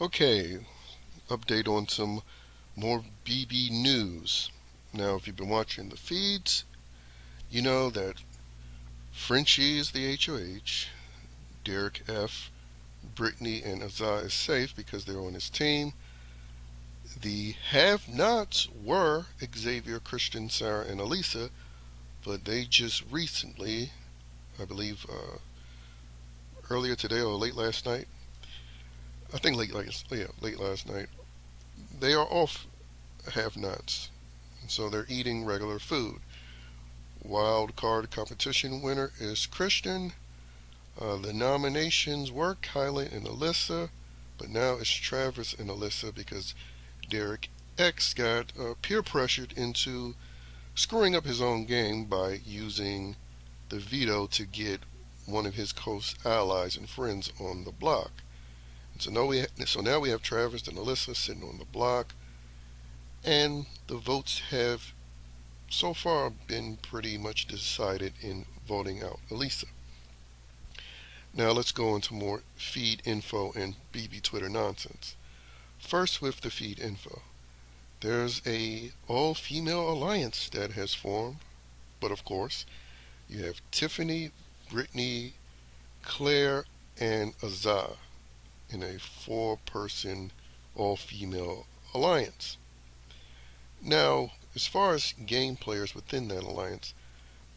Okay, update on some more BB news. Now, if you've been watching the feeds, you know that Frenchie is the HOH, Derek F, Brittany, and Azah is safe because they're on his team. The have-nots were Xavier, Christian, Sarah, and Alyssa, but they just recently, I believe earlier today or late last night, I think late last night, they are off have-nots. So they're eating regular food. Wild card competition winner is Christian. The nominations were Kylie and Alyssa, but now it's Travis and Alyssa because Derek X got peer pressured into screwing up his own game by using the veto to get one of his close allies and friends on the block. And so now we have Travis and Alyssa sitting on the block, and the votes have so far been pretty much decided in voting out Alyssa. Now let's go into more feed info and BB Twitter nonsense. First with the feed info. There's a all-female alliance that has formed, but of course, you have Tiffany, Brittany, Claire, and Azah in a four-person all-female alliance. Now, as far as game players within that alliance,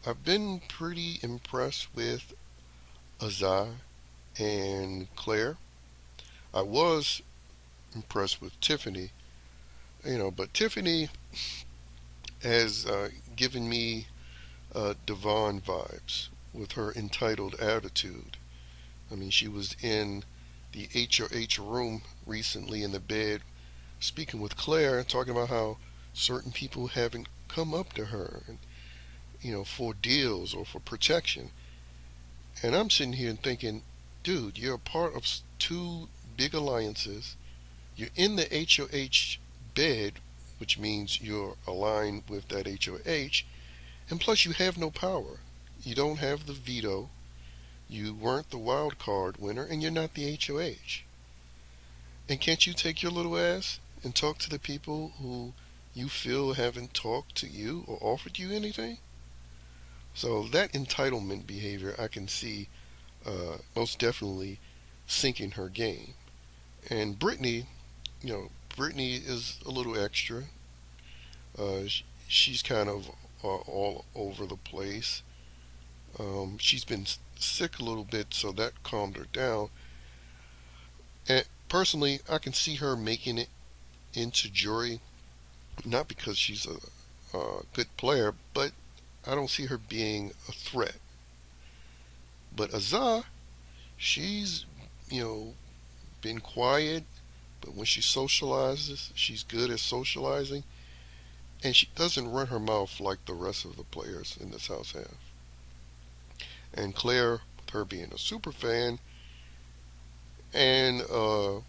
I've been pretty impressed with Azah and Claire. I was impressed with Tiffany, but Tiffany has given me Devon vibes with her entitled attitude. I mean, she was in the HOH room recently in the bed speaking with Claire, talking about how certain people haven't come up to her, and, for deals or for protection. And I'm sitting here and thinking, dude, you're a part of two big alliances. You're in the HOH bed, which means you're aligned with that HOH, and plus you have no power. You don't have the veto. You weren't the wild card winner, and you're not the HOH. And can't you take your little ass and talk to the people who you feel haven't talked to you or offered you anything? So that entitlement behavior I can see most definitely sinking her game. And Brittany, Brittany is a little extra. She's kind of all over the place. She's been sick a little bit, so that calmed her down. And personally, I can see her making it into jury, not because she's a good player, but I don't see her being a threat. But Azah, she's, been quiet, but when she socializes, she's good at socializing, and she doesn't run her mouth like the rest of the players in this house have. And Claire, with her being a super fan and a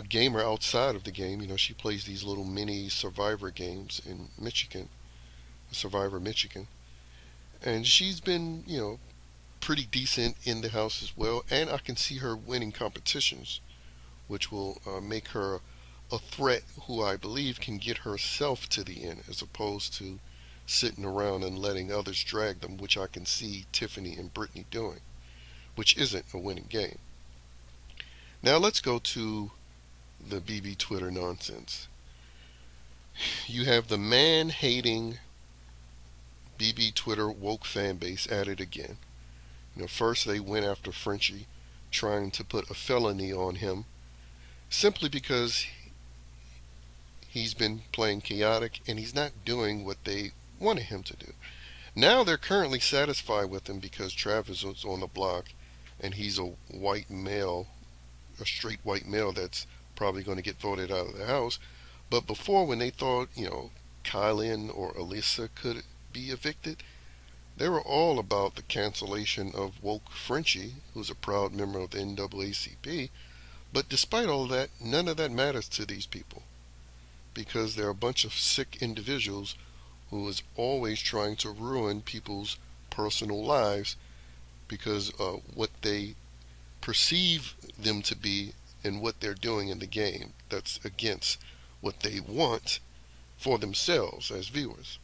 gamer outside of the game, she plays these little mini Survivor games in Michigan, Survivor Michigan, and she's been, pretty decent in the house as well. And I can see her winning competitions, which will make her a threat who I believe can get herself to the end as opposed to sitting around and letting others drag them, which I can see Tiffany and Brittany doing, which isn't a winning game. Now let's go to the BB Twitter nonsense. You have the man-hating BB Twitter woke fan base at it again. First they went after Frenchie, trying to put a felony on him simply because he's been playing chaotic and he's not doing what they wanted him to do. Now they're currently satisfied with him because Travis was on the block and he's a white male, a straight white male that's probably going to get voted out of the house. But before, when they thought, Kylie or Alyssa could be evicted, they were all about the cancellation of woke Frenchie, who's a proud member of the NAACP. But despite all that, none of that matters to these people because they're a bunch of sick individuals who is always trying to ruin people's personal lives because what they perceive them to be in what they're doing in the game that's against what they want for themselves as viewers.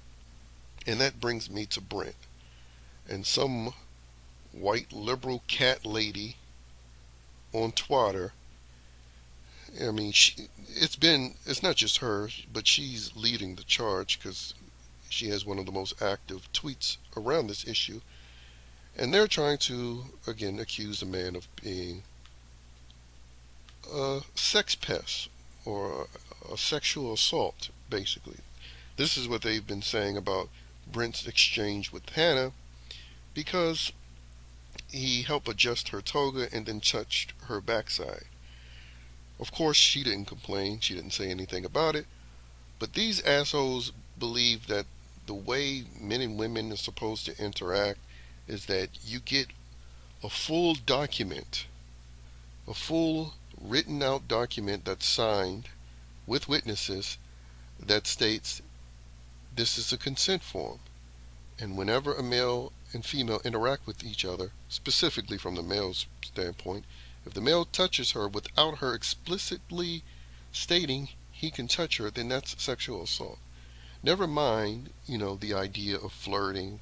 And that brings me to Brent and some white liberal cat lady on Twitter. I mean, it's not just her, but she's leading the charge because she has one of the most active tweets around this issue. And they're trying to, again, accuse a man of being a sex pest or a sexual assault, basically. This is what they've been saying about Brent's exchange with Hannah because he helped adjust her toga and then touched her backside. Of course, she didn't complain. She didn't say anything about it. But these assholes believe that the way men and women are supposed to interact is that you get a full document, a full written out document that's signed with witnesses that states this is a consent form. And whenever a male and female interact with each other, specifically from the male's standpoint, if the male touches her without her explicitly stating he can touch her, then that's sexual assault. Never mind, the idea of flirting,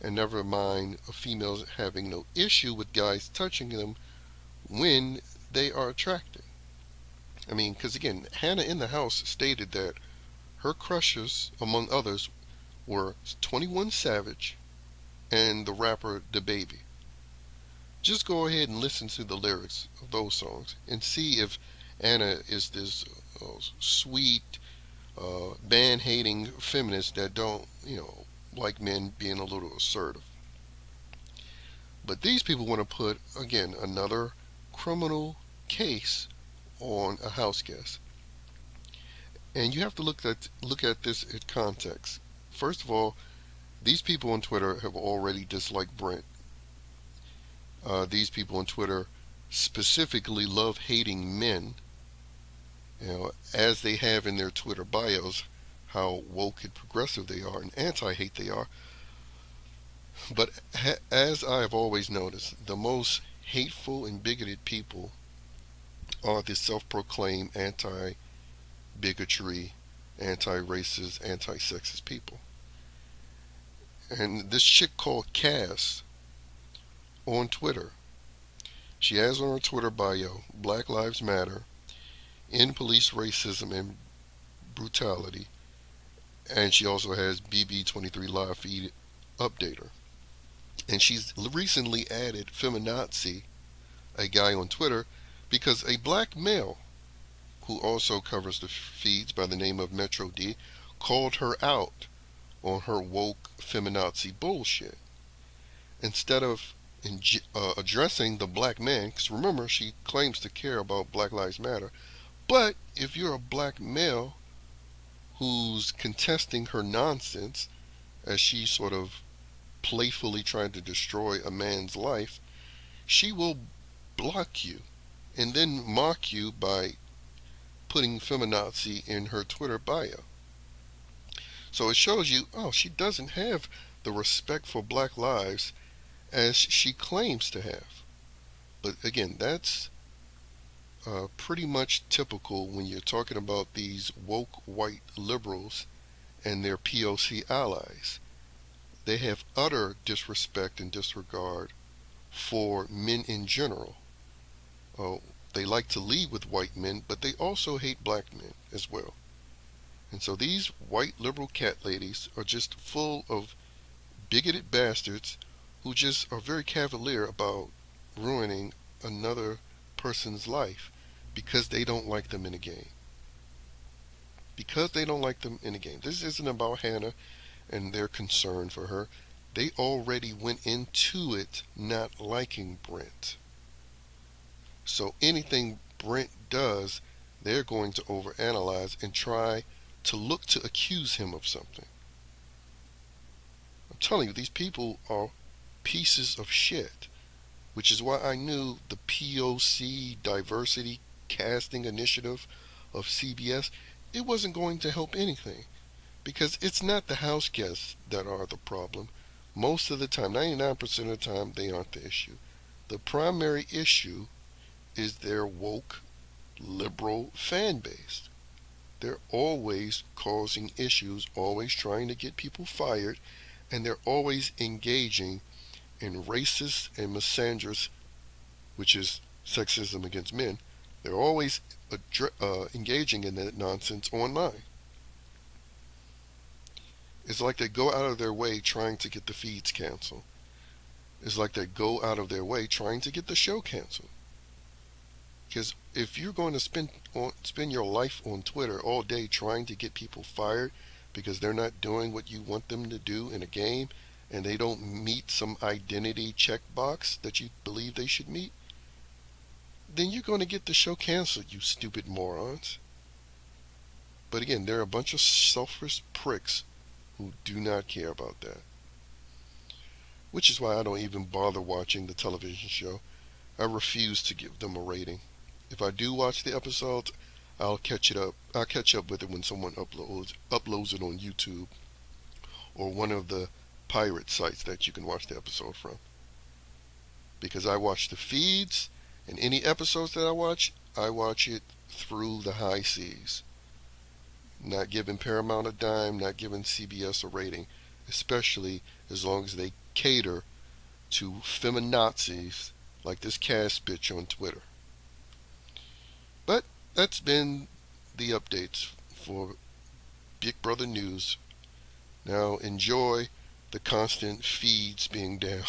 and never mind females having no issue with guys touching them when they are attracted. I mean, because again, Hannah in the house stated that her crushes, among others, were 21 Savage and the rapper DaBaby. Just go ahead and listen to the lyrics of those songs and see if Anna is this sweet, man-hating feminist that don't, like men being a little assertive. But these people want to put, again, another criminal case on a house guest. And you have to look at this in context. First of all, these people on Twitter have already disliked Brent. These people on Twitter specifically love hating men, as they have in their Twitter bios how woke and progressive they are and anti-hate they are. But as I've always noticed, the most hateful and bigoted people are the self-proclaimed anti-bigotry, anti-racist, anti-sexist people. And this chick called Cass on Twitter, she has on her Twitter bio, Black Lives Matter, End Police Racism and Brutality, and she also has BB23 Live Feed Updater. And she's recently added Feminazi, a guy on Twitter, because a black male who also covers the feeds by the name of Metro D called her out on her woke feminazi bullshit. Instead of addressing the black man, because remember, she claims to care about Black Lives Matter, but if you're a black male who's contesting her nonsense as she sort of playfully tried to destroy a man's life, she will block you and then mock you by putting feminazi in her Twitter bio. So it shows you, she doesn't have the respect for black lives as she claims to have. But again, that's pretty much typical when you're talking about these woke white liberals and their POC allies. They have utter disrespect and disregard for men in general. They like to lead with white men, but they also hate black men as well. And so these white liberal cat ladies are just full of bigoted bastards who just are very cavalier about ruining another person's life because they don't like them in a game. Because they don't like them in a game. This isn't about Hannah and their concern for her. They already went into it not liking Brent. So anything Brent does, they're going to overanalyze and try to look to accuse him of something. I'm telling you, these people are pieces of shit, which is why I knew the POC diversity casting initiative of CBS, it wasn't going to help anything, because it's not the house guests that are the problem. Most of the time, 99% of the time, they aren't the issue. The primary issue is their woke liberal fan base. They're always causing issues, always trying to get people fired, and they're always engaging in racist and misandrous, which is sexism against men. They're always engaging in that nonsense online. It's like they go out of their way trying to get the feeds canceled. It's like they go out of their way trying to get the show canceled. Because if you're going to spend your life on Twitter all day trying to get people fired because they're not doing what you want them to do in a game and they don't meet some identity checkbox that you believe they should meet, then you're going to get the show canceled, you stupid morons. But again, there are a bunch of selfish pricks who do not care about that. Which is why I don't even bother watching the television show. I refuse to give them a rating. If I do watch the episodes, I'll catch it up. I'll catch up with it when someone uploads it on YouTube or one of the pirate sites that you can watch the episode from. Because I watch the feeds, and any episodes that I watch it through the high seas. Not giving Paramount a dime, not giving CBS a rating, especially as long as they cater to feminazis like this Cass bitch on Twitter. But that's been the updates for Big Brother News. Now enjoy the constant feeds being down.